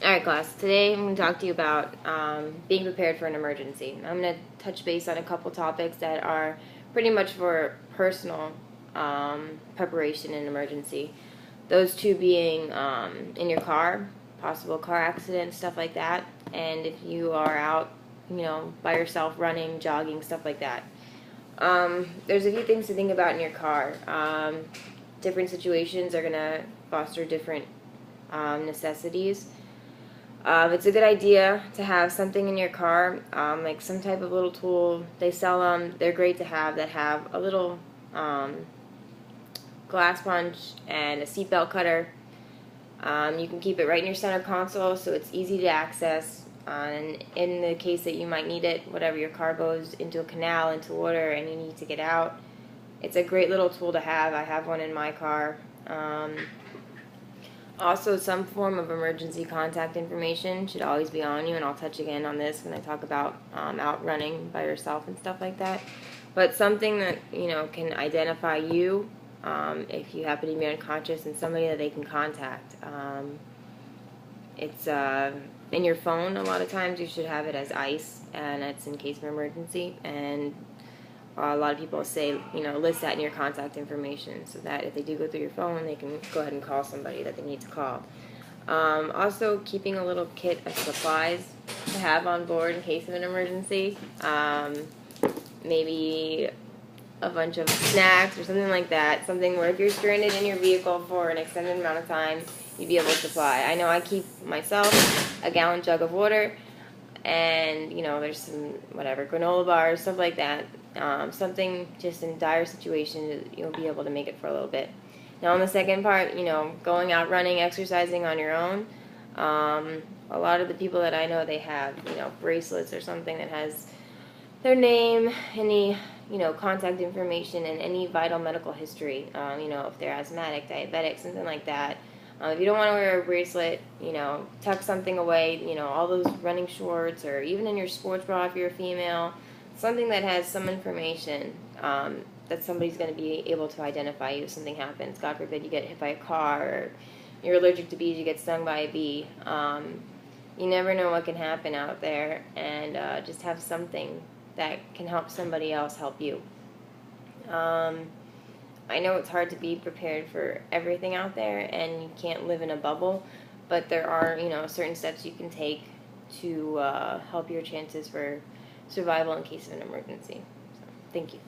Alright class, today I'm going to talk to you about being prepared for an emergency. I'm going to touch base on a couple topics that are pretty much for personal preparation in an emergency. Those two being in your car, possible car accidents, stuff like that, and if you are out, by yourself, running, jogging, stuff like that. There's a few things to think about in your car. Different situations are going to foster different necessities. It's a good idea to have something in your car, like some type of little tool. They sell them. They're great to have that have a little glass punch and a seatbelt cutter. You can keep it right in your center console so it's easy to access. And in the case that you might need it, whatever your car goes into a canal, into water, and you need to get out, it's a great little tool to have. I have one in my car. Also, some form of emergency contact information should always be on you, and I'll touch again on this when I talk about out running by yourself and stuff like that. But something that, can identify you if you happen to be unconscious, and somebody that they can contact. It's in your phone. A lot of times you should have it as ICE, and it's in case of emergency. And a lot of people say, list that in your contact information so that if they do go through your phone, they can go ahead and call somebody that they need to call. Also, keeping a little kit of supplies to have on board in case of an emergency. Maybe a bunch of snacks or something like that. Something where if you're stranded in your vehicle for an extended amount of time, you'd be able to supply. I know I keep myself a gallon jug of water, and there's some granola bars, stuff like that. Something just in dire situation, you'll be able to make it for a little bit. Now on the second part, going out running, exercising on your own. A lot of the people that I know, they have bracelets or something that has their name, any contact information, and any vital medical history. If they're asthmatic, diabetic, something like that. If you don't want to wear a bracelet, tuck something away, all those running shorts, or even in your sports bra if you're a female, something that has some information that somebody's going to be able to identify you if something happens. God forbid you get hit by a car, or you're allergic to bees, you get stung by a bee. You never know what can happen out there, and just have something that can help somebody else help you. I know it's hard to be prepared for everything out there, and you can't live in a bubble, but there are, certain steps you can take to help your chances for survival in case of an emergency. So, thank you.